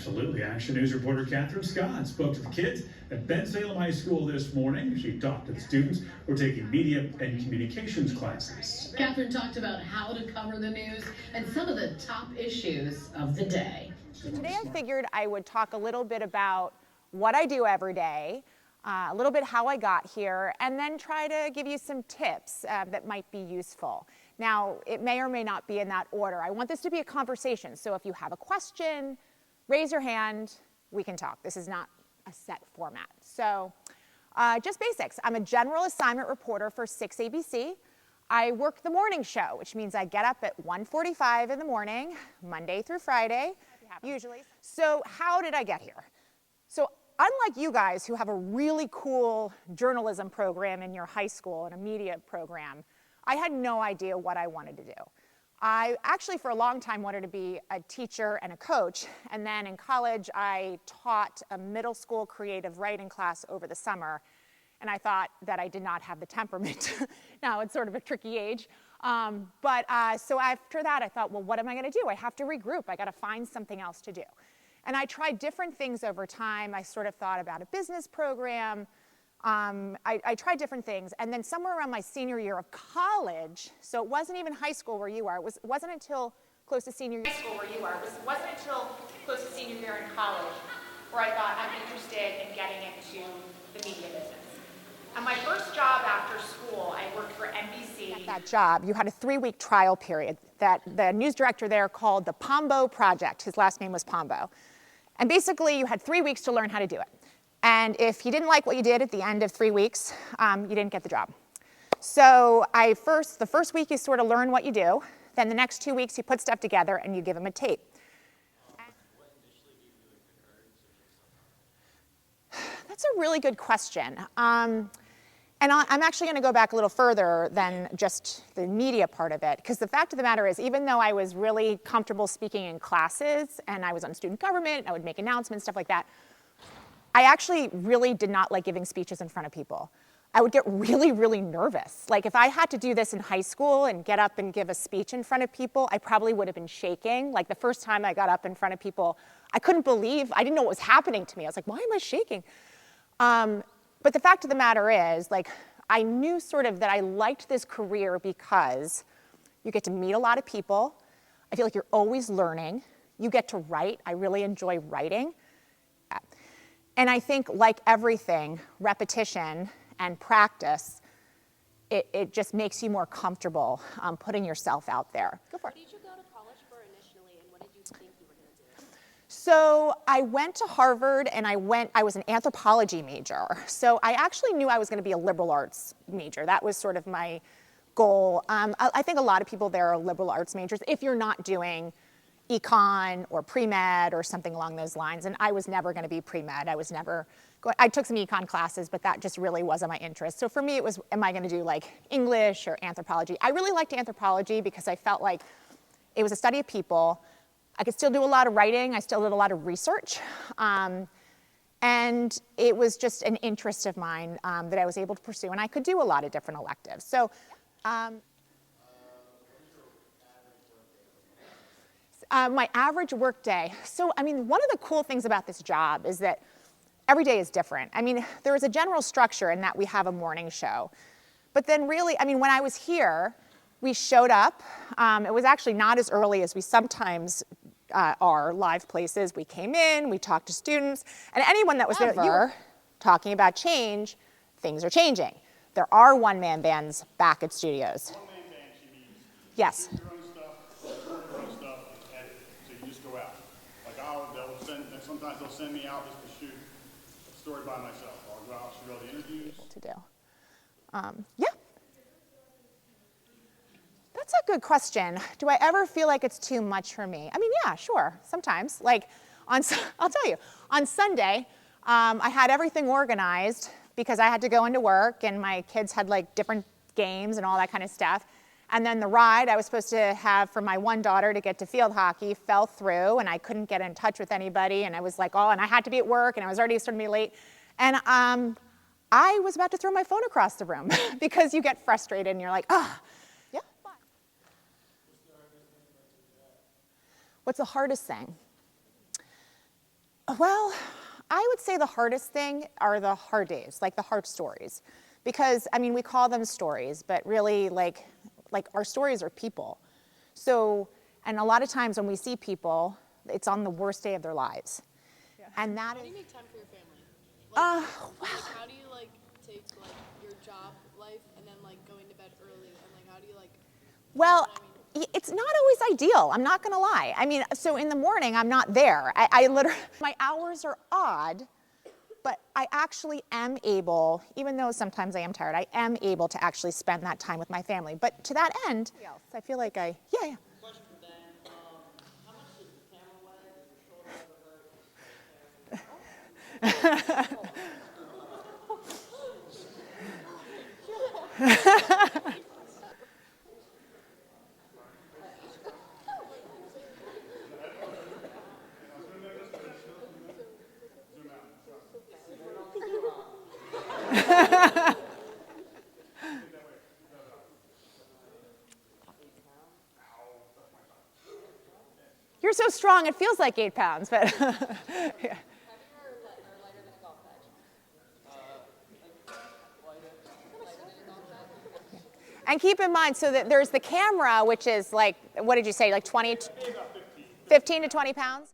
Absolutely. Action News reporter Katherine Scott spoke to the kids at Bensalem High School this morning. She talked to the students who are taking media and communications classes. Katherine talked about how to cover the news and some of the top issues of the day. So today I figured I would talk a little bit about what I do every day, a little bit how I got here, and then try to give you some tips that might be useful. Now, it may or may not be in that order. I want this to be a conversation, so if you have a question, raise your hand, we can talk. This is not a set format. So just basics. I'm a general assignment reporter for 6ABC. I work the morning show, which means I get up at 1:45 in the morning, Monday through Friday, usually. So how did I get here? So unlike you guys who have a really cool journalism program in your high school and a media program, I had no idea what I wanted to do. I actually for a long time wanted to be a teacher and a coach, and then in college I taught a middle school creative writing class over the summer, and I thought that I did not have the temperament. Now it's sort of a tricky age. So after that I thought, well, what am I going to do? I have to regroup. I got to find something else to do. And I tried different things over time. I sort of thought about a business program. I tried different things, and then somewhere around my senior year of college, so it wasn't even high school where you are, it wasn't until close to senior year in college where I thought I'm interested in getting into the media business. And my first job after school, I worked for NBC. At that job, you had a 3-week trial period that the news director there called the Pombo Project. His last name was Pombo. And basically, you had 3 weeks to learn how to do it. And if you didn't like what you did at the end of 3 weeks, you didn't get the job. So the first week you sort of learn what you do. Then the next 2 weeks you put stuff together and you give them a tape. That's a really good question. And I'm actually going to go back a little further than just the media part of it, because the fact of the matter is, even though I was really comfortable speaking in classes and I was on student government, and I would make announcements, stuff like that, I actually really did not like giving speeches in front of people. I would get really, really nervous. Like if I had to do this in high school and get up and give a speech in front of people, I probably would have been shaking. Like the first time I got up in front of people, I couldn't believe, I didn't know what was happening to me. I was like, why am I shaking? But the fact of the matter is, like, I knew sort of that I liked this career because you get to meet a lot of people. I feel like you're always learning. You get to write. I really enjoy writing. And I think, like everything, repetition and practice, it just makes you more comfortable putting yourself out there. Go for it. What did you go to college for initially, and what did you think you were going to do? So I went to Harvard, and I was an anthropology major. So I actually knew I was going to be a liberal arts major. That was sort of my goal. I think a lot of people there are liberal arts majors if you're not doing econ or pre-med or something along those lines, and I was never going to be pre-med. I took some econ classes, but that just really wasn't my interest. So for me it was, am I going to do like English or anthropology? I really liked anthropology because I felt like it was a study of people. I could still do a lot of writing. I still did a lot of research. And it was just an interest of mine that I was able to pursue, and I could do a lot of different electives. So my average work day. So, I mean, one of the cool things about this job is that every day is different. I mean, there is a general structure in that we have a morning show. But then really, I mean, when I was here, we showed up. It was actually not as early as we sometimes are live places. We came in, we talked to students, and anyone that was there talking about change, things are changing. There are one-man bands back at studios. One-man band, she means yes. do your own stuff, record your own stuff, and edit. So you just go out. Like sometimes they'll send me out just to shoot a story by myself. I'll go out, shoot all the interviews. To do. Yeah. That's a good question. Do I ever feel like it's too much for me? I mean, yeah, sure, sometimes. Like, I'll tell you, on Sunday, I had everything organized because I had to go into work and my kids had like different games and all that kind of stuff. And then the ride I was supposed to have for my one daughter to get to field hockey fell through, and I couldn't get in touch with anybody, and I was like, and I had to be at work, and I was already starting to be late. And I was about to throw my phone across the room because you get frustrated and you're like, yeah. What's the hardest thing? Well, I would say the hardest thing are the hard days, like the hard stories. Because, I mean, we call them stories, but really, like our stories are people. So, and a lot of times when we see people, it's on the worst day of their lives. Yeah. And that How do is, you make time for your family? Like, how do you like take like your job life and then like going to bed early and like how do you like? well, You know what I mean? it's not always ideal. I'm not going to lie. I mean, so in the morning, I'm not there. I literally, my hours are odd, but I actually am able, even though sometimes I am tired, I am able to actually spend that time with my family. But to that end, I feel like yeah. Question for Dan. How much does the camera weigh? Does your shoulder ever hurt? You're so strong, it feels like 8 pounds, but yeah. Heavier or lighter than a golf bag? And keep in mind, so that there's the camera, which is like, what did you say, like 15 to 20 pounds?